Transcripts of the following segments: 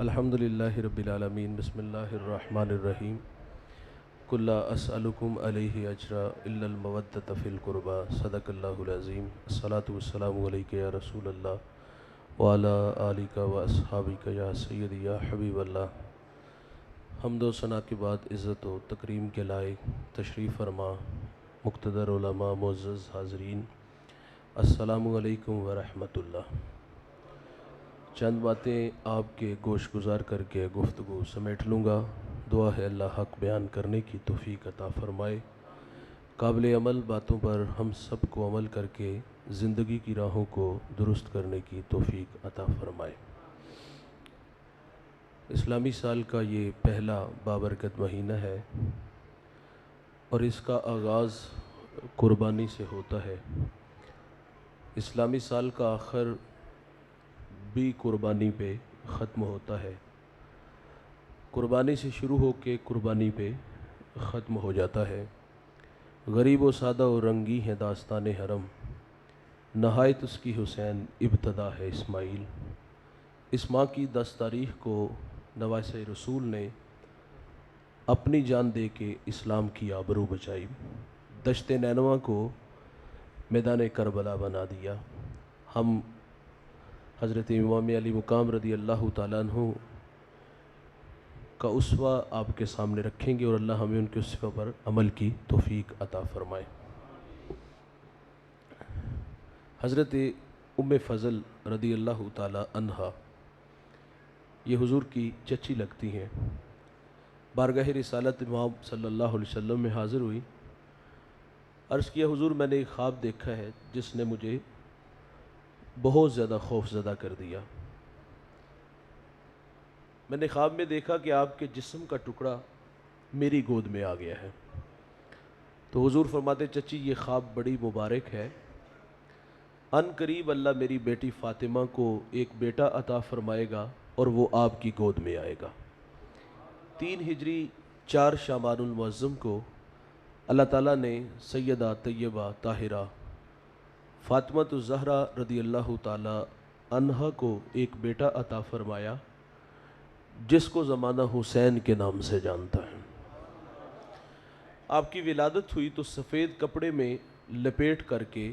الحمدللہ رب العالمین بسم اللہ الرحمن الرحیم قل لا اسألکم علیہ اجرا الا المودۃ فی القربى صدق اللہ العظیم الصلاۃ والسلام علیک یا رسول اللہ وعلی آلک و اصحابک یا سیدی یا حبیب اللہ۔ حمد و ثنا کے بعد عزت و تکریم کے لائق تشریف فرما مقتدر علماء معزز حاضرین، السلام علیکم ورحمۃ اللہ۔ چند باتیں آپ کے گوش گزار کر کے گفتگو سمیٹ لوں گا۔ دعا ہے اللہ حق بیان کرنے کی توفیق عطا فرمائے، قابل عمل باتوں پر ہم سب کو عمل کر کے زندگی کی راہوں کو درست کرنے کی توفیق عطا فرمائے۔ اسلامی سال کا یہ پہلا بابرکت مہینہ ہے اور اس کا آغاز قربانی سے ہوتا ہے۔ اسلامی سال کا آخر بھی قربانی پہ ختم ہوتا ہے، قربانی سے شروع ہو کے قربانی پہ ختم ہو جاتا ہے۔ غریب و سادہ و رنگی ہے داستان حرم، نہایت اس کی حسین ابتدا ہے اسماعیل۔ اس ماہ کی 10 تاریخ کو نواسۂ رسول نے اپنی جان دے کے اسلام کی آبرو بچائی، دشت نینوا کو میدان کربلا بنا دیا۔ ہم حضرت امام علی مقام رضی اللہ تعالیٰ عنہ کا اسوہ آپ کے سامنے رکھیں گے اور اللہ ہمیں ان کے اسوہ پر عمل کی توفیق عطا فرمائے۔ حضرت ام فضل رضی اللہ تعالیٰ عنہا یہ حضور کی چچی لگتی ہیں، بارگاہ رسالت امام صلی اللہ علیہ وسلم میں حاضر ہوئی، عرض کیا حضور میں نے ایک خواب دیکھا ہے جس نے مجھے بہت زیادہ خوف زدہ کر دیا۔ میں نے خواب میں دیکھا کہ آپ کے جسم کا ٹکڑا میری گود میں آ گیا ہے۔ تو حضور فرماتے چچی یہ خواب بڑی مبارک ہے، ان قریب اللہ میری بیٹی فاطمہ کو ایک بیٹا عطا فرمائے گا اور وہ آپ کی گود میں آئے گا۔ 3 ہجری 4 شعبان المعظم کو اللہ تعالیٰ نے سیدہ طیبہ طاہرہ فاطمہ الزہرا رضی اللہ تعالیٰ عنہا کو ایک بیٹا عطا فرمایا جس کو زمانہ حسین کے نام سے جانتا ہے۔ آپ کی ولادت ہوئی تو سفید کپڑے میں لپیٹ کر کے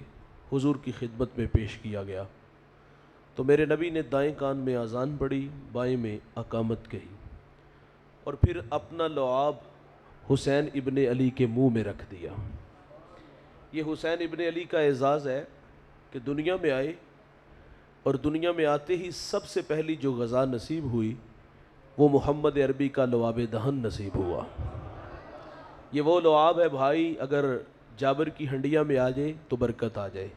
حضور کی خدمت میں پیش کیا گیا، تو میرے نبی نے دائیں کان میں اذان پڑھی، بائیں میں اقامت کہی اور پھر اپنا لعاب حسین ابن علی کے منہ میں رکھ دیا۔ یہ حسین ابن علی کا اعزاز ہے کہ دنیا میں آئے اور دنیا میں آتے ہی سب سے پہلی جو غذا نصیب ہوئی وہ محمد عربی کا لعاب دہن نصیب ہوا۔ یہ وہ لعاب ہے بھائی، اگر جابر کی ہنڈیا میں آ جائے تو برکت آ جائے،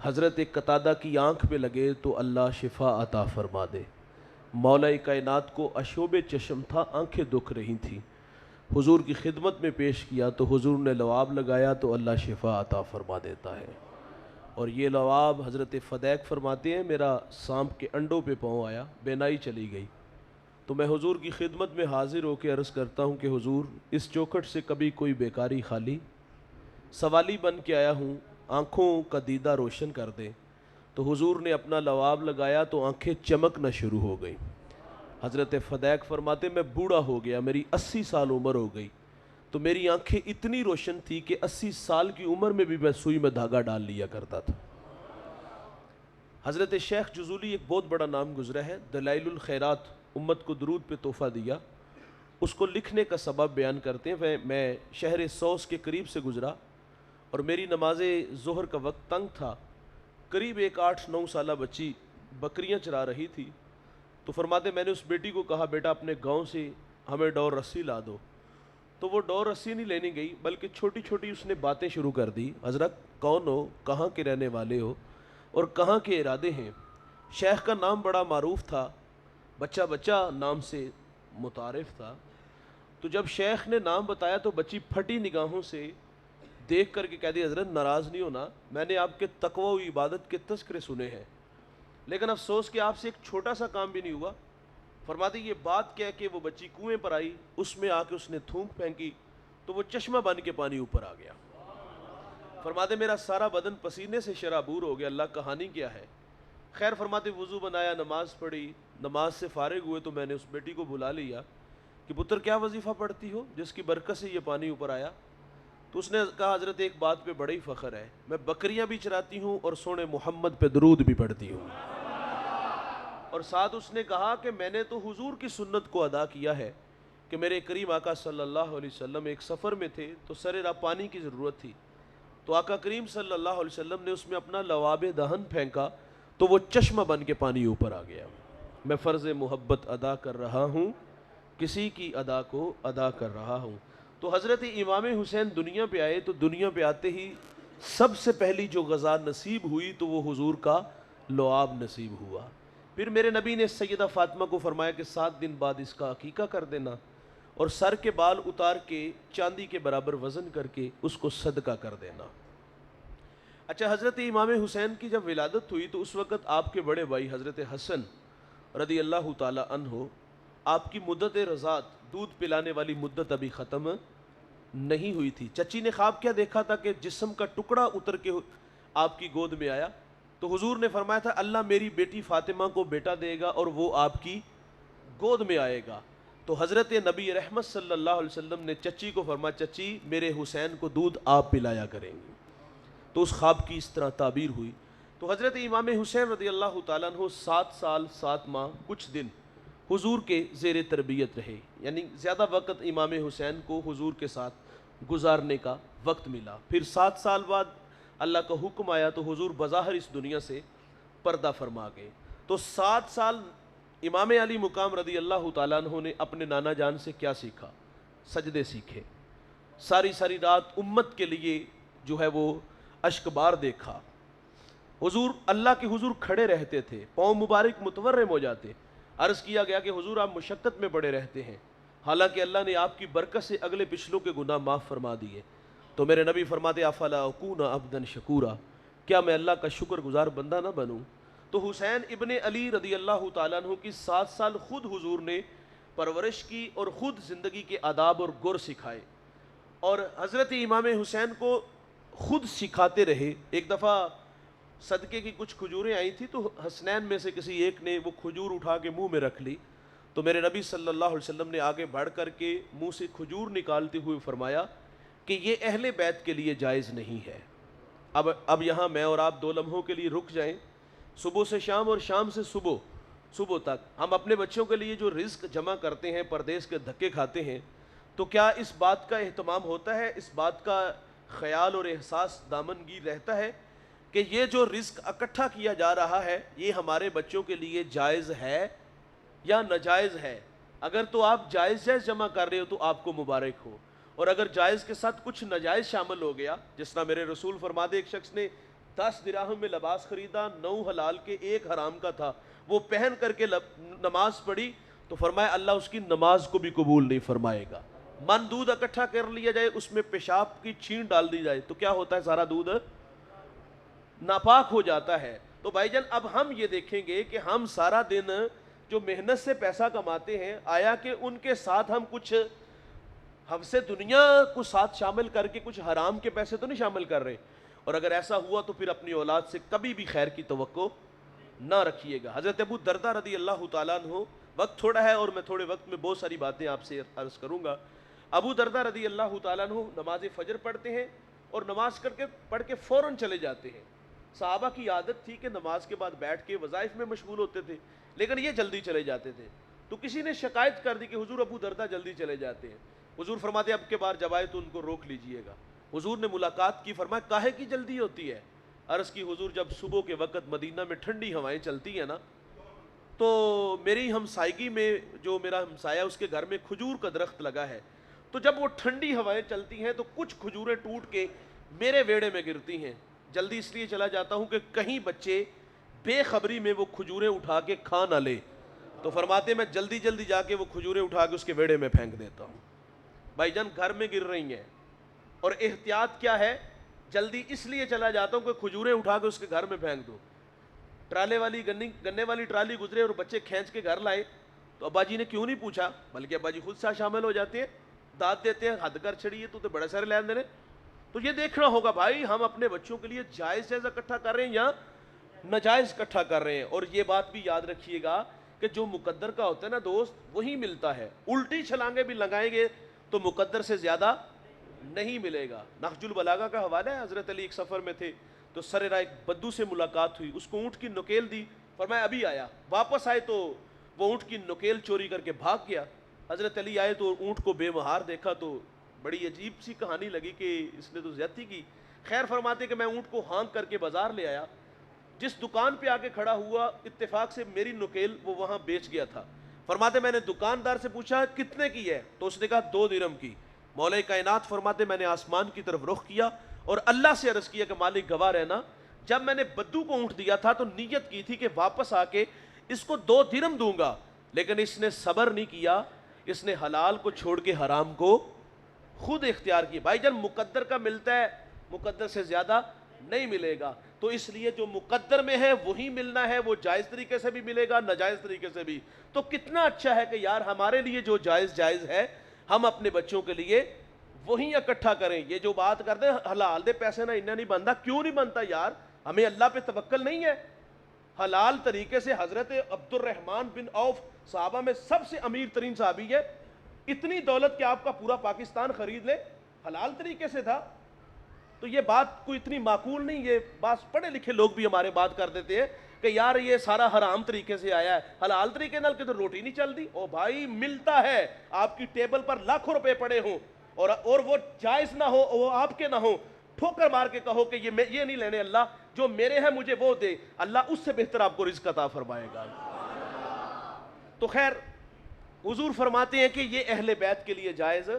حضرت قتادہ کی آنکھ پہ لگے تو اللہ شفا عطا فرما دے۔ مولا کائنات کو اشوب چشم تھا، آنکھیں دکھ رہی تھیں، حضور کی خدمت میں پیش کیا تو حضور نے لعاب لگایا تو اللہ شفا عطا فرما دیتا ہے۔ اور یہ لعاب حضرت فدیک فرماتے ہیں میرا سانپ کے انڈوں پہ پاؤں آیا، بینائی چلی گئی، تو میں حضور کی خدمت میں حاضر ہو کے عرض کرتا ہوں کہ حضور اس چوکھٹ سے کبھی کوئی بیکاری خالی، سوالی بن کے آیا ہوں، آنکھوں کا دیدہ روشن کر دے۔ تو حضور نے اپنا لعاب لگایا تو آنکھیں چمکنا شروع ہو گئی۔ حضرت فدیک فرماتے میں بوڑھا ہو گیا، میری 80 سال عمر ہو گئی، تو میری آنکھیں اتنی روشن تھی کہ 80 سال کی عمر میں بھی میں سوئی میں دھاگا ڈال لیا کرتا تھا۔ حضرت شیخ جزولی ایک بہت بڑا نام گزرا ہے، دلائل الخیرات، امت کو درود پہ تحفہ دیا، اس کو لکھنے کا سبب بیان کرتے ہیں۔ میں شہر سوس کے قریب سے گزرا اور میری نماز ظہر کا وقت تنگ تھا، قریب ایک 8-9 سالہ بچی بکریاں چرا رہی تھی، تو فرماتے میں نے اس بیٹی کو کہا بیٹا اپنے گاؤں سے ہمیں ڈور رسی لا دو، تو وہ ڈور رسی نہیں لینے گئی بلکہ چھوٹی چھوٹی اس نے باتیں شروع کر دی، حضرت کون ہو، کہاں کے رہنے والے ہو اور کہاں کے ارادے ہیں۔ شیخ کا نام بڑا معروف تھا، بچہ بچہ نام سے متعارف تھا، تو جب شیخ نے نام بتایا تو بچی پھٹی نگاہوں سے دیکھ کر کے کہہ دی حضرت ناراض نہیں ہونا، میں نے آپ کے تقوی و عبادت کے تذکرے سنے ہیں، لیکن افسوس کہ آپ سے ایک چھوٹا سا کام بھی نہیں ہوا۔ فرماتے یہ بات کہہ کے وہ بچی کنویں پر آئی، اس میں آ کے اس نے تھوک پھینکی تو وہ چشمہ بن کے پانی اوپر آ گیا۔ فرماتے میرا سارا بدن پسینے سے شرابور ہو گیا، اللہ کہانی کیا ہے؟ خیر فرماتے وضو بنایا، نماز پڑھی، نماز سے فارغ ہوئے تو میں نے اس بیٹی کو بلا لیا کہ پتر کیا وظیفہ پڑھتی ہو جس کی برکت سے یہ پانی اوپر آیا؟ تو اس نے کہا حضرت ایک بات پہ بڑا ہی فخر ہے، میں بکریاں بھی چراتی ہوں اور سونے محمد پہ درود بھی پڑھتی ہوں۔ اور ساتھ اس نے کہا کہ میں نے تو حضور کی سنت کو ادا کیا ہے کہ میرے کریم آقا صلی اللہ علیہ وسلم ایک سفر میں تھے تو سر راہ پانی کی ضرورت تھی، تو آقا کریم صلی اللہ علیہ وسلم نے اس میں اپنا لواب دہن پھینکا تو وہ چشمہ بن کے پانی اوپر آ گیا۔ میں فرض محبت ادا کر رہا ہوں، کسی کی ادا کو ادا کر رہا ہوں۔ تو حضرت امام حسین دنیا پہ آئے تو دنیا پہ آتے ہی سب سے پہلی جو غذا نصیب ہوئی تو وہ حضور کا لعاب نصیب ہوا۔ پھر میرے نبی نے سیدہ فاطمہ کو فرمایا کہ 7 دن بعد اس کا عقیقہ کر دینا اور سر کے بال اتار کے چاندی کے برابر وزن کر کے اس کو صدقہ کر دینا۔ اچھا، حضرت امام حسین کی جب ولادت ہوئی تو اس وقت آپ کے بڑے بھائی حضرت حسن رضی اللہ تعالی عنہ، آپ کی مدت رضاعت، دودھ پلانے والی مدت ابھی ختم نہیں ہوئی تھی۔ چچی نے خواب کیا دیکھا تھا کہ جسم کا ٹکڑا اتر کے آپ کی گود میں آیا، تو حضور نے فرمایا تھا اللہ میری بیٹی فاطمہ کو بیٹا دے گا اور وہ آپ کی گود میں آئے گا۔ تو حضرت نبی رحمت صلی اللہ علیہ وسلم نے چچی کو فرمایا چچی میرے حسین کو دودھ آپ پلایا کریں گے، تو اس خواب کی اس طرح تعبیر ہوئی۔ تو حضرت امام حسین رضی اللہ تعالیٰ عنہ 7 سال 7 ماہ کچھ دن حضور کے زیر تربیت رہے، یعنی زیادہ وقت امام حسین کو حضور کے ساتھ گزارنے کا وقت ملا۔ پھر 7 سال بعد اللہ کا حکم آیا تو حضور بظاہر اس دنیا سے پردہ فرما گئے۔ تو 7 سال امام علی مقام رضی اللہ تعالیٰ عنہ نے اپنے نانا جان سے کیا سیکھا؟ سجدے سیکھے، ساری رات امت کے لیے جو ہے وہ اشک بار دیکھا۔ حضور اللہ کے حضور کھڑے رہتے تھے، پاؤں مبارک متورم ہو جاتے۔ عرض کیا گیا کہ حضور آپ مشقت میں پڑے رہتے ہیں، حالانکہ اللہ نے آپ کی برکت سے اگلے پچھلوں کے گناہ معاف فرما دیے۔ تو میرے نبی فرماتے افلا اکون عبدا شکورا، کیا میں اللہ کا شکر گزار بندہ نہ بنوں؟ تو حسین ابن علی رضی اللہ تعالیٰ عنہ کی 7 سال خود حضور نے پرورش کی اور خود زندگی کے آداب اور گر سکھائے، اور حضرت امام حسین کو خود سکھاتے رہے۔ ایک دفعہ صدقے کی کچھ کھجوریں آئی تھی تو حسنین میں سے کسی ایک نے وہ کھجور اٹھا کے منہ میں رکھ لی، تو میرے نبی صلی اللہ علیہ وسلم نے آگے بڑھ کر کے منہ سے کھجور نکالتے ہوئے فرمایا کہ یہ اہل بیت کے لیے جائز نہیں ہے۔ اب یہاں میں اور آپ 2 لمحوں کے لیے رک جائیں۔ صبح سے شام اور شام سے صبح تک ہم اپنے بچوں کے لیے جو رزق جمع کرتے ہیں، پردیس کے دھکے کھاتے ہیں، تو کیا اس بات کا اہتمام ہوتا ہے، اس بات کا خیال اور احساس دامنگیر رہتا ہے کہ یہ جو رزق اکٹھا کیا جا رہا ہے یہ ہمارے بچوں کے لیے جائز ہے یا ناجائز ہے؟ اگر تو آپ جائز جمع کر رہے ہو تو آپ کو مبارک ہو، اور اگر جائز کے ساتھ کچھ ناجائز شامل ہو گیا، جس طرح میرے رسول فرماتے ایک شخص نے 10 دراہم میں لباس خریدا، 9 حلال کے 1 حرام کا تھا، وہ پہن کر کے نماز پڑھی تو فرمایا اللہ اس کی نماز کو بھی قبول نہیں فرمائے گا۔ من دودھ اکٹھا کر لیا جائے، اس میں پیشاب کی چھین ڈال دی جائے تو کیا ہوتا ہے؟ سارا دودھ ناپاک ہو جاتا ہے۔ تو بھائی جان اب ہم یہ دیکھیں گے کہ ہم سارا دن جو محنت سے پیسہ کماتے ہیں، آیا کہ ان کے ساتھ ہم کچھ ہم سے دنیا کو ساتھ شامل کر کے کچھ حرام کے پیسے تو نہیں شامل کر رہے؟ اور اگر ایسا ہوا تو پھر اپنی اولاد سے کبھی بھی خیر کی توقع نہ رکھیے گا۔ حضرت ابو دردہ رضی اللہ تعالیٰ عنہ، وقت تھوڑا ہے اور میں تھوڑے وقت میں بہت ساری باتیں آپ سے عرض کروں گا۔ ابو دردہ رضی اللہ تعالیٰ عنہ نماز فجر پڑھتے ہیں اور نماز پڑھ کے فوراً چلے جاتے ہیں۔ صحابہ کی عادت تھی کہ نماز کے بعد بیٹھ کے وظائف میں مشغول ہوتے تھے، لیکن یہ جلدی چلے جاتے تھے۔ تو کسی نے شکایت کر دی کہ حضور ابو دردہ جلدی چلے جاتے ہیں۔ حضور فرماتے اب کے بار جب آئے تو ان کو روک لیجئے گا۔ حضور نے ملاقات کی، فرمایا کاہے کی جلدی ہوتی ہے؟ عرض کی حضور جب صبح کے وقت مدینہ میں ٹھنڈی ہوائیں چلتی ہیں نا، تو میری ہمسائیگی میں جو میرا ہمسایہ اس کے گھر میں کھجور کا درخت لگا ہے، تو جب وہ ٹھنڈی ہوائیں چلتی ہیں تو کچھ کھجوریں ٹوٹ کے میرے ویڑے میں گرتی ہیں۔ جلدی اس لیے چلا جاتا ہوں کہ کہیں بچے بے خبری میں وہ کھجوریں اٹھا کے کھا نہ لے، تو فرماتے میں جلدی جلدی جا کے وہ کھجوریں اٹھا کے اس کے ویڑے میں پھینک دیتا ہوں۔ بھائی جان گھر میں گر رہی ہیں، اور احتیاط کیا ہے؟ جلدی اس لیے چلا جاتا ہوں کہ کھجوریں اٹھا کے اس کے گھر میں پھینک دو۔ ٹرالے والی گنے والی ٹرالی گزرے اور بچے کھینچ کے گھر لائے تو ابا جی نے کیوں نہیں پوچھا، بلکہ ابا جی خود ساتھ شامل ہو جاتے ہیں، داد دیتے ہیں حد کر چھڑی ہے تو بڑے سارے لین دینے۔ تو یہ دیکھنا ہوگا بھائی ہم اپنے بچوں کے لیے جائز اکٹھا کر رہے ہیں یا نجائز اکٹھا کر رہے ہیں. اور یہ بات بھی یاد رکھیے گا کہ جو مقدر کا ہوتا ہے نا دوست وہی ملتا ہے. الٹی چھلانگیں بھی لگائیں گے تو مقدر سے زیادہ نہیں ملے گا. نہج البلاغہ کا حوالہ ہے. حضرت علی ایک سفر میں تھے تو سر راہ ایک بدو سے ملاقات ہوئی, اس کو اونٹ کی نکیل دی, فرمایا ابھی آیا. واپس آئے تو وہ اونٹ کی نکیل چوری کر کے بھاگ گیا. حضرت علی آئے تو اونٹ کو بے مہار دیکھا تو بڑی عجیب سی کہانی لگی کہ اس نے تو زیادتی کی. خیر فرماتے کہ میں اونٹ کو ہانک کر کے بازار لے آیا, جس دکان پہ آ کے کھڑا ہوا اتفاق سے میری نکیل وہ وہاں بیچ گیا تھا. فرماتے میں نے دکاندار سے پوچھا کتنے کی ہے, تو اس نے کہا 2 درہم کی. مولا کائنات فرماتے میں نے آسمان کی طرف رخ کیا اور اللہ سے عرض کیا کہ مالک گواہ رہنا, جب میں نے بدو کو اونٹ دیا تھا تو نیت کی تھی کہ واپس آ کے اس کو 2 درہم دوں گا, لیکن اس نے صبر نہیں کیا, اس نے حلال کو چھوڑ کے حرام کو خود اختیار کی. بھائی جان مقدر کا ملتا ہے, مقدر سے زیادہ نہیں ملے گا. تو اس لیے جو مقدر میں ہے وہی ملنا ہے, وہ جائز طریقے سے بھی ملے گا ناجائز طریقے سے بھی. تو کتنا اچھا ہے کہ یار ہمارے لیے جو جائز جائز ہے ہم اپنے بچوں کے لیے وہی اکٹھا کریں. یہ جو بات کرتے ہیں حلال دے پیسے نہ انہیں نہیں بنتا, کیوں نہیں بنتا یار؟ ہمیں اللہ پہ توکل نہیں ہے. حلال طریقے سے حضرت عبد الرحمن بن عوف صحابہ میں سب سے امیر ترین صحابی ہے, اتنی دولت کہ آپ کا پورا پاکستان خرید لے, حلال طریقے سے تھا. تو یہ بات کوئی اتنی معقول نہیں. یہ بات پڑھے لکھے لوگ بھی ہمارے بات کر دیتے ہیں کہ یار یہ سارا حرام طریقے سے آیا ہے, حلال طریقے نال کے تو روٹی نہیں چلتی. او بھائی ملتا ہے, آپ کی ٹیبل پر لاکھوں روپے پڑے ہوں اور وہ جائز نہ ہو, وہ آپ کے نہ ہو, ٹھوکر مار کے کہو کہ یہ نہیں لینے اللہ, جو میرے ہیں مجھے وہ دے, اللہ اس سے بہتر آپ کو رزق عطا فرمائے گا. تو خیر حضور فرماتے ہیں کہ یہ اہل بیت کے لیے جائز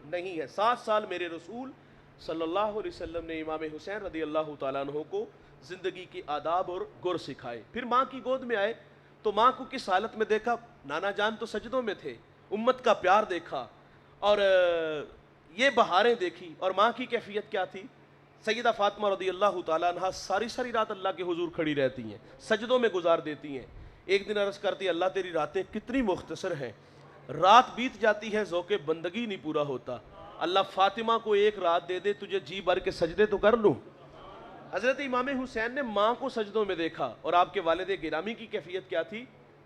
نہیں ہے. 7 سال میرے رسول صلی اللہ علیہ وسلم نے امام حسین رضی اللہ تعالیٰ عنہ کو زندگی کی آداب اور گر سکھائے. پھر ماں کی گود میں آئے تو ماں کو کس حالت میں دیکھا؟ نانا جان تو سجدوں میں تھے, امت کا پیار دیکھا اور یہ بہاریں دیکھی. اور ماں کی کیفیت کیا تھی؟ سیدہ فاطمہ رضی اللہ تعالیٰ عنہ ساری رات اللہ کے حضور کھڑی رہتی ہیں, سجدوں میں گزار دیتی ہیں. ایک دن عرض کرتی اللہ تیری راتیں کتنی مختصر ہیں, رات بیت جاتی ہے ذوق بندگی نہیں پورا ہوتا, اللہ فاطمہ کو ایک رات دے دے تجھے جی بھر کے سجدے تو کر لوں. حضرت امام حسین نے ماں کو سجدوں میں دیکھا. اور آپ کے والد گرامی کی کیفیت کیا تھی؟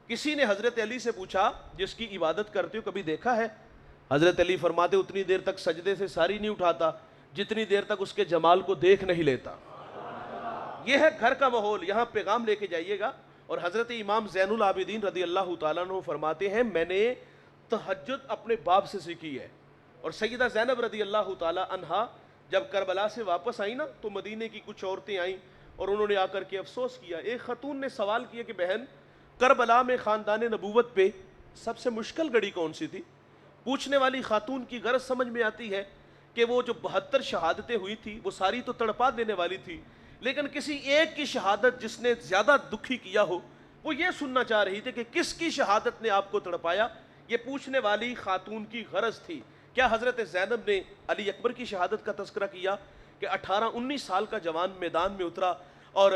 کسی نے حضرت علی سے پوچھا جس کی عبادت کرتے ہو کبھی دیکھا ہے؟ حضرت علی فرماتے اتنی دیر تک سجدے سے ساری نہیں اٹھاتا جتنی دیر تک اس کے جمال کو دیکھ نہیں لیتا. یہ ہے گھر کا ماحول, یہاں پیغام لے کے جائیے گا. اور حضرت امام زین العابدین رضی اللہ تعالیٰ عنہ فرماتے ہیں میں نے تہجد اپنے باپ سے سیکھی ہے. اور سیدہ زینب رضی اللہ تعالیٰ عنہا جب کربلا سے واپس آئی نا تو مدینے کی کچھ عورتیں آئیں اور انہوں نے آ کر کے افسوس کیا. ایک خاتون نے سوال کیا کہ بہن کربلا میں خاندان نبوت پہ سب سے مشکل گھڑی کون سی تھی؟ پوچھنے والی خاتون کی غرض سمجھ میں آتی ہے کہ وہ جو 72 شہادتیں ہوئی تھی وہ ساری تو تڑپا دینے والی تھی, لیکن کسی ایک کی شہادت جس نے زیادہ دکھی کیا ہو وہ یہ سننا چاہ رہی تھی کہ کس کی شہادت نے آپ کو تڑپایا. یہ پوچھنے والی خاتون کی غرض تھی. کیا حضرت زینب نے علی اکبر کی شہادت کا تذکرہ کیا کہ 18-19 سال کا جوان میدان میں اترا اور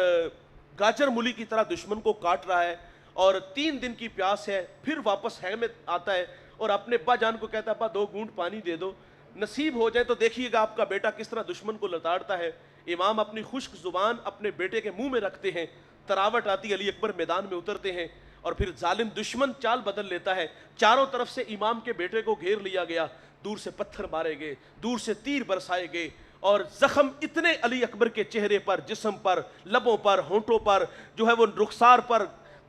گاجر مولی کی طرح دشمن کو کاٹ رہا ہے اور 3 دن کی پیاس ہے, پھر واپس ہے میں آتا ہے اور اپنے ابا جان کو کہتا ہے ابا 2 گھونٹ پانی دے دو, نصیب ہو جائے تو دیکھیے گا آپ کا بیٹا کس طرح دشمن کو لتاڑتا ہے. امام اپنی خشک زبان اپنے بیٹے کے منہ میں رکھتے ہیں, تراوٹ آتی, علی اکبر میدان میں اترتے ہیں اور پھر ظالم دشمن چال بدل لیتا ہے. چاروں طرف سے امام کے بیٹے کو گھیر لیا گیا, دور سے پتھر مارے گئے, دور سے تیر برسائے گئے اور زخم اتنے علی اکبر کے چہرے پر, جسم پر, لبوں پر, ہونٹوں پر, جو ہے وہ رخسار پر,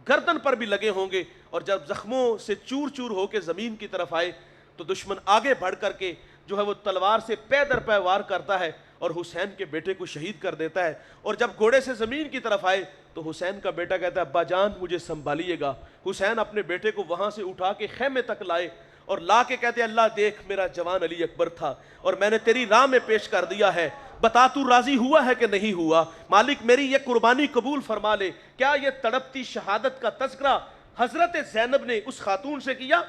گردن پر بھی لگے ہوں گے. اور جب زخموں سے چور چور ہو کے زمین کی طرف آئے تو دشمن آگے بڑھ کر کے جو ہے وہ تلوار سے پے در پے وار کرتا ہے اور حسین کے بیٹے کو شہید کر دیتا ہے. اور جب گھوڑے سے زمین کی طرف آئے تو حسین کا بیٹا کہتا ہے ابا جان مجھے سنبھالیے گا. حسین اپنے بیٹے کو وہاں سے اٹھا کے خیمے تک لائے اور لا کے کہتے ہیں اللہ دیکھ میرا جوان علی اکبر تھا اور میں نے تیری راہ میں پیش کر دیا ہے, بتا تو راضی ہوا ہے کہ نہیں ہوا؟ مالک میری یہ قربانی قبول فرما لے. کیا یہ تڑپتی شہادت کا تذکرہ حضرت زینب نے اس خاتون سے کیا؟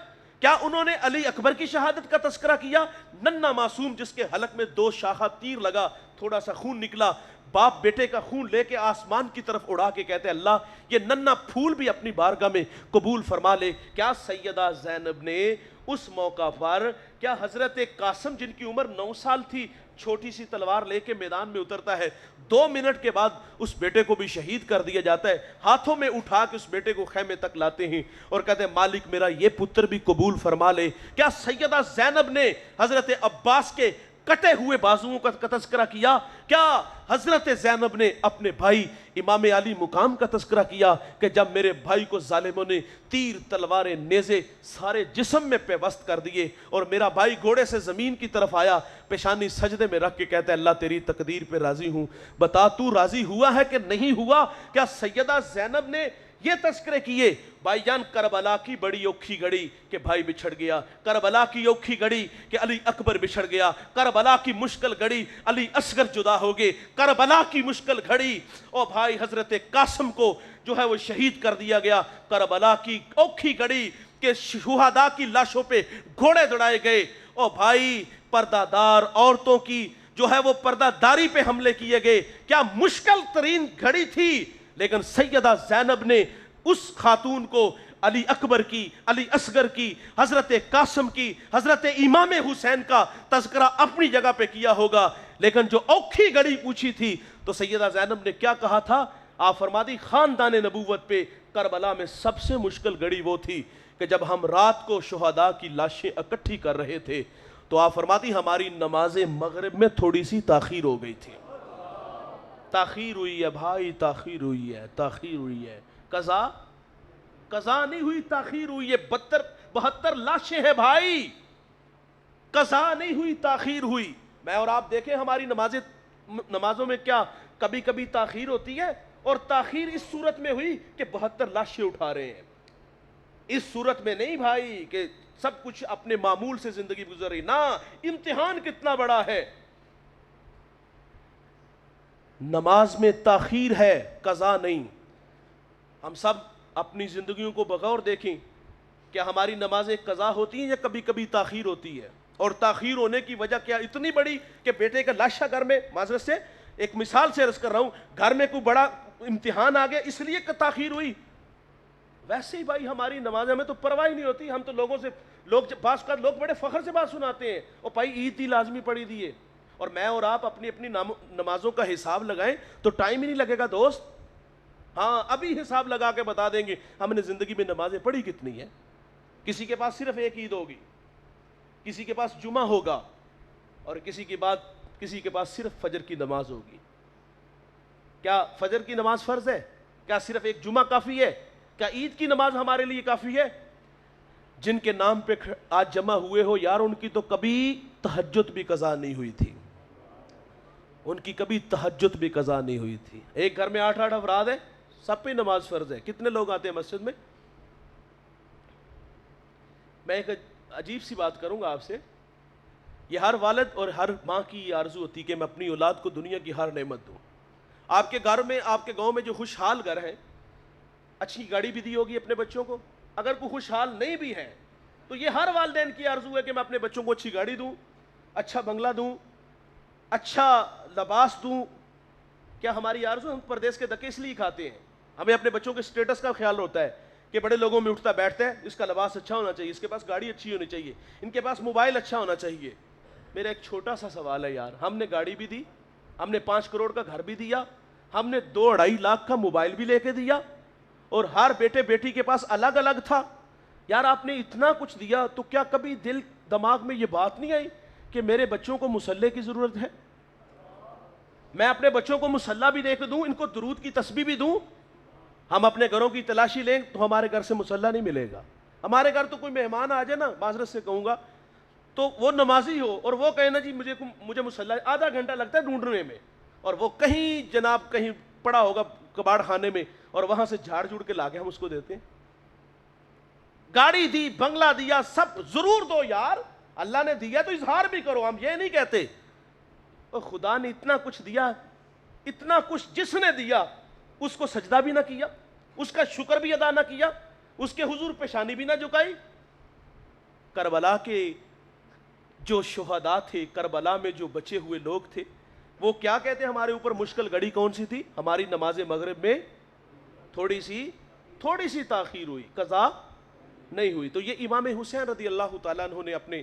کیا انہوں نے علی اکبر کی شہادت کا تذکرہ کیا؟ ننھا معصوم جس کے حلق میں 2 شاخہ تیر لگا, تھوڑا سا خون نکلا, باپ بیٹے کا خون لے کے آسمان کی طرف اڑا کے کہتے ہیں اللہ یہ ننھا پھول بھی اپنی بارگاہ میں قبول فرما لے. کیا سیدہ زینب نے اس موقع پر, کیا حضرت قاسم جن کی عمر 9 سال تھی چھوٹی سی تلوار لے کے میدان میں اترتا ہے، 2 منٹ کے بعد اس بیٹے کو بھی شہید کر دیا جاتا ہے، ہاتھوں میں اٹھا کے اس بیٹے کو خیمے تک لاتے ہیں اور کہتے ہیں مالک میرا یہ پتر بھی قبول فرما لے۔ کیا سیدہ زینب نے حضرت عباس کے کٹے ہوئے بازوؤں کا تذکرہ کیا؟ کیا حضرت زینب نے اپنے بھائی امام علی مقام کا تذکرہ کیا کہ جب میرے بھائی کو ظالموں نے تیر تلواریں نیزے سارے جسم میں پیوست کر دیے اور میرا بھائی گھوڑے سے زمین کی طرف آیا، پیشانی سجدے میں رکھ کے کہتا ہے اللہ تیری تقدیر پہ راضی ہوں، بتا تو راضی ہوا ہے کہ نہیں ہوا؟ کیا سیدہ زینب نے یہ تذکرے کیے؟ بھائی جان کربلا کی بڑی اوکھی گھڑی کہ بھائی بچھڑ گیا، کربلا کی اوکھی گھڑی کہ علی اکبر بچھڑ گیا، کربلا کی مشکل گھڑی علی اصغر جدا ہو گئے، کربلا کی مشکل گھڑی اور بھائی حضرت قاسم کو جو ہے وہ شہید کر دیا گیا، کربلا کی اوکھی گھڑی کہ شہداء کی لاشوں پہ گھوڑے دوڑائے گئے، اور بھائی پردہ دار عورتوں کی جو ہے وہ پردہ داری پہ حملے کیے گئے۔ کیا مشکل ترین گھڑی تھی، لیکن سیدہ زینب نے اس خاتون کو علی اکبر کی، علی اصغر کی، حضرت قاسم کی، حضرت امام حسین کا تذکرہ اپنی جگہ پہ کیا ہوگا، لیکن جو اوکھی گھڑی پوچھی تھی تو سیدہ زینب نے کیا کہا تھا؟ آپ فرما دی خاندان نبوت پہ کربلا میں سب سے مشکل گھڑی وہ تھی کہ جب ہم رات کو شہداء کی لاشیں اکٹھی کر رہے تھے تو آپ فرماتی ہماری نماز مغرب میں تھوڑی سی تاخیر ہو گئی تھی۔ تاخیر ہوئی ہے بھائی، تاخیر ہوئی ہے، تاخیر ہوئی ہے، قضا نہیں ہوئی، تاخیر ہوئی ہے۔ 72 لاشیں ہیں بھائی، قضا نہیں ہوئی، تاخیر ہوئی۔ میں اور آپ دیکھیں ہماری نمازوں میں کیا کبھی کبھی تاخیر ہوتی ہے، اور تاخیر اس صورت میں ہوئی کہ 72 لاشیں اٹھا رہے ہیں، اس صورت میں نہیں بھائی کہ سب کچھ اپنے معمول سے زندگی گزر رہی، نہ، امتحان کتنا بڑا ہے۔ نماز میں تاخیر ہے، قضا نہیں۔ ہم سب اپنی زندگیوں کو بغور دیکھیں، کیا ہماری نمازیں قضا ہوتی ہیں یا کبھی کبھی تاخیر ہوتی ہے؟ اور تاخیر ہونے کی وجہ کیا اتنی بڑی کہ بیٹے کا لاشا گھر میں، معذرت سے ایک مثال سے عرض کر رہا ہوں، گھر میں کوئی بڑا امتحان آ گیا اس لیے کہ تاخیر ہوئی؟ ویسے ہی بھائی ہماری نمازیں میں تو پرواہ ہی نہیں ہوتی، ہم تو بعض اوقات لوگ بڑے فخر سے بات سناتے ہیں، اور بھائی عید ہی لازمی پڑی دی ہے، اور میں اور آپ اپنی نمازوں کا حساب لگائیں تو ٹائم ہی نہیں لگے گا دوست۔ ہاں ابھی حساب لگا کے بتا دیں گے ہم نے زندگی میں نمازیں پڑھی کتنی ہیں۔ کسی کے پاس صرف ایک عید ہوگی، کسی کے پاس جمعہ ہوگا، اور کسی کے پاس صرف فجر کی نماز ہوگی۔ کیا فجر کی نماز فرض ہے؟ کیا صرف ایک جمعہ کافی ہے؟ کیا عید کی نماز ہمارے لیے کافی ہے؟ جن کے نام پہ آج جمع ہوئے ہو یار، ان کی تو کبھی تہجد بھی قضا نہیں ہوئی تھی، ان کی کبھی تہجد بھی قضا نہیں ہوئی تھی۔ ایک گھر میں 8 افراد ہیں، سب پہ نماز فرض ہے، کتنے لوگ آتے ہیں مسجد میں؟ میں ایک عجیب سی بات کروں گا آپ سے، یہ ہر والد اور ہر ماں کی آرزو ہوتی ہے کہ میں اپنی اولاد کو دنیا کی ہر نعمت دوں۔ آپ کے گھر میں، آپ کے گاؤں میں جو خوشحال گھر ہیں، اچھی گاڑی بھی دی ہوگی اپنے بچوں کو، اگر کوئی خوشحال نہیں بھی ہے تو یہ ہر والدین کی آرزو ہے کہ میں اپنے بچوں کو اچھی گاڑی دوں، اچھا بنگلہ دوں، اچھا لباس دوں۔ کیا ہماری آرزو؟ ہم پردیس کے دھکے اس لیے کھاتے ہیں، ہمیں اپنے بچوں کے سٹیٹس کا خیال ہوتا ہے کہ بڑے لوگوں میں اٹھتا بیٹھتا ہے، اس کا لباس اچھا ہونا چاہیے، اس کے پاس گاڑی اچھی ہونی چاہیے، ان کے پاس موبائل اچھا ہونا چاہیے۔ میرا ایک چھوٹا سا سوال ہے یار، ہم نے گاڑی بھی دی، ہم نے 5 کروڑ کا گھر بھی دیا، ہم نے 2-2.5 لاکھ کا موبائل بھی لے کے دیا، اور ہر بیٹے بیٹی کے پاس الگ الگ تھا۔ یار آپ نے اتنا کچھ دیا تو کیا کبھی دل دماغ میں یہ بات نہیں آئی کہ میرے بچوں کو مصلی کی ضرورت ہے؟ میں اپنے بچوں کو مصلی بھی دے کے دوں، ان کو درود کی تسبیح بھی دوں۔ ہم اپنے گھروں کی تلاشی لیں تو ہمارے گھر سے مصلی نہیں ملے گا۔ ہمارے گھر تو کوئی مہمان آ جائے نا، معذرت سے کہوں گا، تو وہ نمازی ہو اور وہ کہے نا جی مجھے مصلی، آدھا گھنٹہ لگتا ہے ڈھونڈنے میں، اور وہ کہیں جناب کہیں پڑا ہوگا کباڑ خانے میں، اور وہاں سے جھاڑ جھوڑ کے لا کے ہم اس کو دیتے ہیں۔ گاڑی دی، بنگلہ دیا، سب ضرور دو یار، اللہ نے دیا تو اظہار بھی کرو، ہم یہ نہیں کہتے۔ اور خدا نے اتنا کچھ دیا، اتنا کچھ جس نے دیا اس کو سجدہ بھی نہ کیا، اس کا شکر بھی ادا نہ کیا، اس کے حضور پیشانی بھی نہ جھکائی۔ کربلا کے جو شہداء تھے، کربلا میں جو بچے ہوئے لوگ تھے، وہ کیا کہتے ہیں ہمارے اوپر مشکل گھڑی کون سی تھی؟ ہماری نماز مغرب میں تھوڑی سی تاخیر ہوئی، قضا نہیں ہوئی۔ تو یہ امام حسین رضی اللہ تعالیٰ عنہ نے اپنے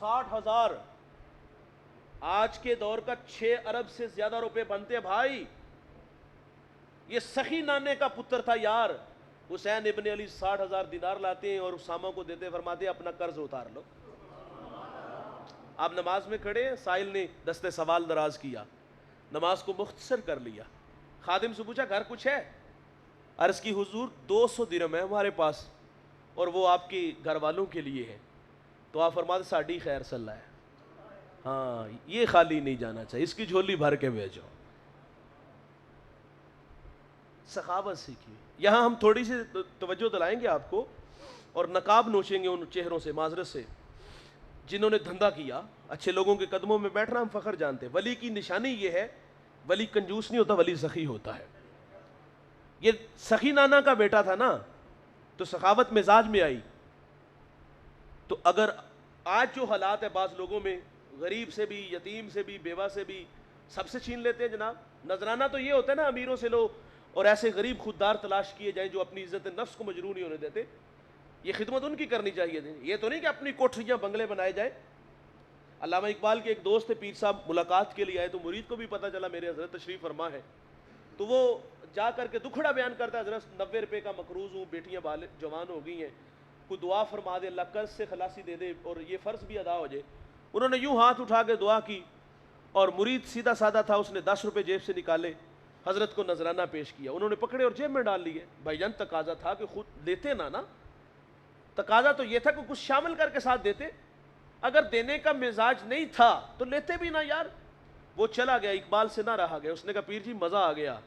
60,000 آج کے دور کا 6 ارب سے زیادہ روپے بنتے بھائی. یہ سخی نانے کا پتر تھا یار. حسین ابن علی 60,000 دینار لاتے ہیں اور اسامہ کو دیتے, فرماتے اپنا قرض اتار لو. آپ نماز میں کھڑے, سائل نے دستے سوال دراز کیا, نماز کو مختصر کر لیا. خادم سے پوچھا گھر کچھ ہے؟ عرض کی حضور 200 درہم ہے ہمارے پاس اور وہ آپ کے گھر والوں کے لیے ہے. تو آپ فرماتے ساڑی خیر صلی اللہ ہے, ہاں یہ خالی نہیں جانا چاہیے, اس کی جھولی بھر کے بھیجو. سخاوت سیکھی. یہاں ہم تھوڑی سی توجہ دلائیں گے آپ کو اور نقاب نوچیں گے ان چہروں سے, معذرت سے, جنہوں نے دھندا کیا. اچھے لوگوں کے قدموں میں بیٹھنا ہم فخر جانتے ہیں. ولی کی نشانی یہ ہے, ولی کنجوس نہیں ہوتا, ولی سخی ہوتا ہے. یہ سخی نانا کا بیٹا تھا نا, تو سخاوت مزاج میں آئی. تو اگر آج جو حالات ہے بعض لوگوں میں, غریب سے بھی, یتیم سے بھی, بیوہ سے بھی, سب سے چھین لیتے ہیں جناب. نذرانہ تو یہ ہوتا ہے نا امیروں سے لو, اور ایسے غریب خوددار تلاش کیے جائیں جو اپنی عزت نفس کو مجروح نہیں ہونے دیتے. یہ خدمت ان کی کرنی چاہیے تھی, یہ تو نہیں کہ اپنی کوٹھریاں بنگلے بنائے جائیں. علامہ اقبال کے ایک دوست تھے, پیر صاحب ملاقات کے لیے آئے, تو مرید کو بھی پتہ چلا میرے حضرت تشریف فرما ہے, تو وہ جا کر کے دکھڑا بیان کرتا ہے, حضرت 90 روپے کا مقروض ہوں, بیٹیاں جوان ہو گئی ہیں, کوئی دعا فرما دے, اللہ قرض سے خلاصی دے دے اور یہ فرض بھی ادا ہو جائے. انہوں نے یوں ہاتھ اٹھا کے دعا کی, اور مرید سیدھا سادہ تھا, اس نے 10 روپے جیب سے نکالے, حضرت کو نذرانہ پیش کیا. انہوں نے پکڑے اور جیب میں ڈال لیے. بھائی جان تقاضا تھا کہ خود لیتے نا, تقاضا تو یہ تھا کہ کچھ شامل کر کے ساتھ دیتے. اگر دینے کا مزاج نہیں تھا تو لیتے بھی نہ یار. وہ چلا گیا, اقبال سے نہ رہا گیا. اس نے کہا پیر جی مزہ آ گیا,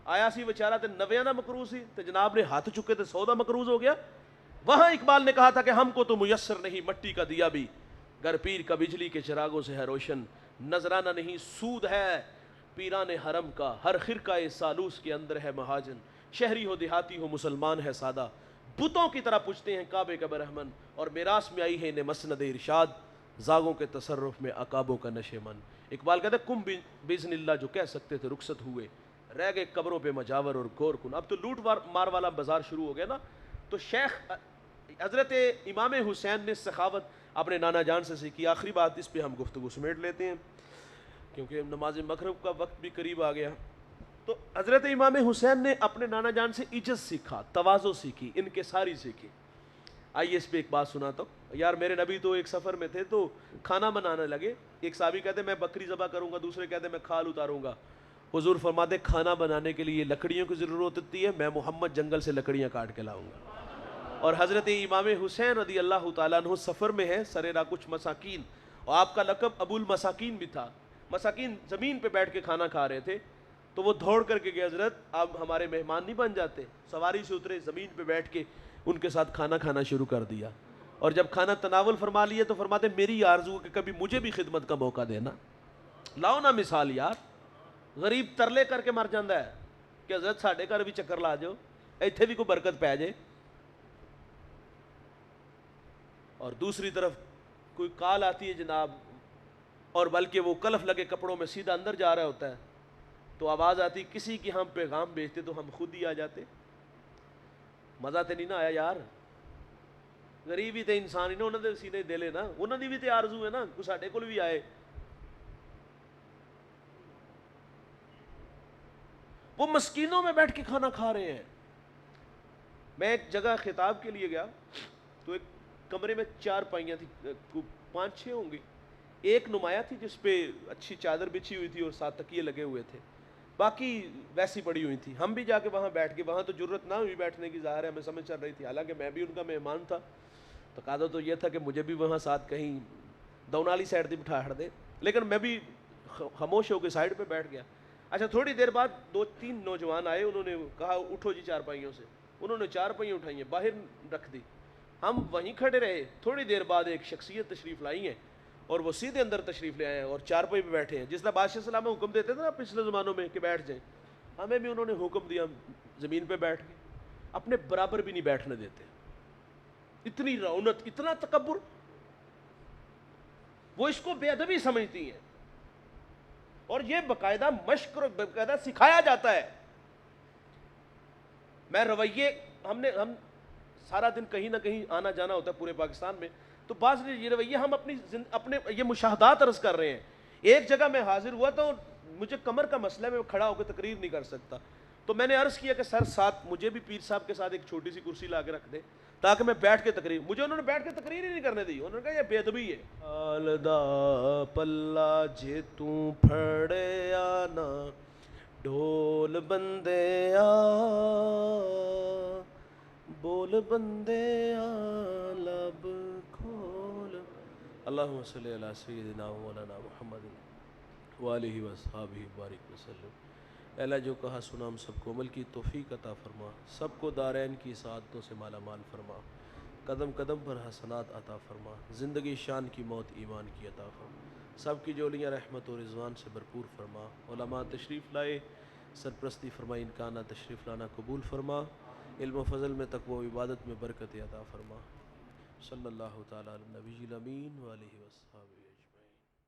آیا سی بیچارہ تے 90 نہ مقروض سی, تو جناب نے ہاتھ چکے تے 100 مقروض ہو گیا. وہاں اقبال نے کہا تھا کہ ہم کو تو میسر نہیں مٹی کا دیا بھی, گر پیر کا بجلی کے چراغوں سے ہے روشن. نذرانہ نہیں سود ہے پیران حرم کا, ہر خرقہ سالوس کے اندر ہے مہاجن. شہری ہو دیہاتی ہو مسلمان ہے سادہ, بتوں کی طرح پوچھتے ہیں کعبے کا برہمن. اور میراث میں آئی ہے انہیں مسند ارشاد, زاغوں کے تصرف میں عقابوں کا نشے من. اقبال کہتے ہیں کم باذن اللہ جو کہہ سکتے تھے رخصت ہوئے, رہ گئے قبروں پہ مجاور اور گور کن. اب تو لوٹ مار والا بازار شروع ہو گیا نا. تو شیخ حضرت امام حسین نے سخاوت اپنے نانا جان سے سیکھی. آخری بات اس پہ ہم گفتگو سمیٹ لیتے ہیں کیونکہ نماز مغرب کا وقت بھی قریب آ گیا. تو حضرت امام حسین نے اپنے نانا جان سے عزت سیکھا, تواضع سیکھی, انکساری سیکھی. آئیے اس پہ ایک بات سناتا ہوں. یار میرے نبی تو ایک سفر میں تھے تو کھانا بنانے لگے. ایک صحابی کہتے میں بکری ذبح کروں گا, دوسرے کہتے میں کھال اتاروں گا. حضور فرماتے کھانا بنانے کے لیے لکڑیوں کی ضرورت ہوتی ہے, میں محمد جنگل سے لکڑیاں کاٹ کے لاؤں گا. اور حضرت امام حسین رضی اللہ تعالیٰ عنہ سفر میں ہے, سریرا کچھ مساکین, اور آپ کا لقب ابو المساکین بھی تھا. مساکین زمین پہ بیٹھ کے کھانا کھا رہے تھے, تو وہ دوڑ کر کے گئے, حضرت آپ ہمارے مہمان نہیں بن جاتے. سواری سے اترے, زمین پہ بیٹھ کے ان کے ساتھ کھانا کھانا شروع کر دیا. اور جب کھانا تناول فرما لیے تو فرماتے میری آرزو کہ کبھی مجھے بھی خدمت کا موقع دینا. لاؤ نا مثال یار, غریب ترلے کر کے مر جاندہ ہے کہ حضرت ساڈے گھر بھی چکر لا جاؤ, ایتھے بھی کوئی برکت پہ جائے. اور دوسری طرف کوئی کال آتی ہے جناب, اور بلکہ وہ کلف لگے کپڑوں میں سیدھا اندر جا رہا ہوتا ہے, تو آواز آتی کسی کی ہم پیغام بھیجتے تو ہم خود ہی آ جاتے. مزہ تے نہیں نہ آیا یار, غریب ہی تے انسان ہی نا, انہوں نے سینے دے لے نا, انہوں نے بھی تے آرزو ہے نا کوئی ساڈے کول بھی آئے. وہ مسکینوں میں بیٹھ کے کھانا کھا رہے ہیں. میں ایک جگہ خطاب کے لیے گیا تو ایک کمرے میں 4 پائیاں تھی, 5-6 ہوں گی. ایک نمایاں تھی جس پہ اچھی چادر بچھی ہوئی تھی اور 7 تکیے لگے ہوئے تھے, باقی ویسی پڑی ہوئی تھی. ہم بھی جا کے وہاں بیٹھ گئے, وہاں تو جرت نہ ہوئی بیٹھنے کی, ظاہر ہے ہمیں سمجھ چل رہی تھی, حالانکہ میں بھی ان کا مہمان تھا. تقاضا تو یہ تھا کہ مجھے بھی وہاں ساتھ کہیں دونالی سائڈ سے بٹھا دے, لیکن میں بھی خاموش ہو کے سائڈ پہ بیٹھ گیا. اچھا تھوڑی دیر بعد 2-3 نوجوان آئے, انہوں نے کہا اٹھو جی 4 پائیوں سے. انہوں نے 4 پائیں اٹھائی ہیں, باہر رکھ دی. ہم وہیں کھڑے رہے. تھوڑی دیر بعد ایک شخصیت تشریف لائی ہیں اور وہ سیدھے اندر تشریف لے آئے ہیں اور 4 پائی پہ بیٹھے ہیں. جس طرح بادشاہ سلام حکم دیتے تھے نا پچھلے زمانوں میں کہ بیٹھ جائیں, ہمیں بھی انہوں نے حکم دیا زمین پہ بیٹھ گئے. اپنے برابر بھی نہیں بیٹھنے دیتے. اتنی رونت, اتنا تکبر, وہ اس کو بے ادبی سمجھتی ہیں. اور یہ باقاعدہ مشق اور باقاعدہ سکھایا جاتا ہے. میں رویے ہم سارا دن کہیں نہ کہیں آنا جانا ہوتا ہے پورے پاکستان میں، تو بعض یہ رویہ ہم اپنے یہ مشاہدات عرض کر رہے ہیں. ایک جگہ میں حاضر ہوا تو مجھے کمر کا مسئلہ ہے، میں کھڑا ہو کے تقریر نہیں کر سکتا، تو میں نے عرض کیا کہ سر ساتھ مجھے بھی پیر صاحب کے ساتھ ایک چھوٹی سی کرسی لا کے رکھ دیں تاکہ میں بیٹھ کے تقریر. مجھے انہوں نے بیٹھ کے تقریر ہی نہیں کرنے دی، انہوں نے کہا یہ بے ادبی ہے. آلدہ پلہ جے توں پھڑے آنا ڈھول بندے آ بول بندے آ لب کھول. اللہم صلی علی سیدنا مولانا محمد وآلہ وصحابہ بارک وسلم. اے اللہ جو کہا سنا ہم سب کو عمل کی توفیق عطا فرما، سب کو دارین کی سعادتوں سے مالا مال فرما، قدم قدم پر حسنات عطا فرما، زندگی شان کی موت ایمان کی عطا فرما، سب کی جولیاں رحمت و رضوان سے بھرپور فرما. علماء تشریف لائے سرپرستی فرمائی، امکانہ تشریف لانا قبول فرما، علم و فضل میں تقوی و عبادت میں برکت عطا فرما. صلی اللہ تعالی علی نبی الامین وآلہ وصحابہ.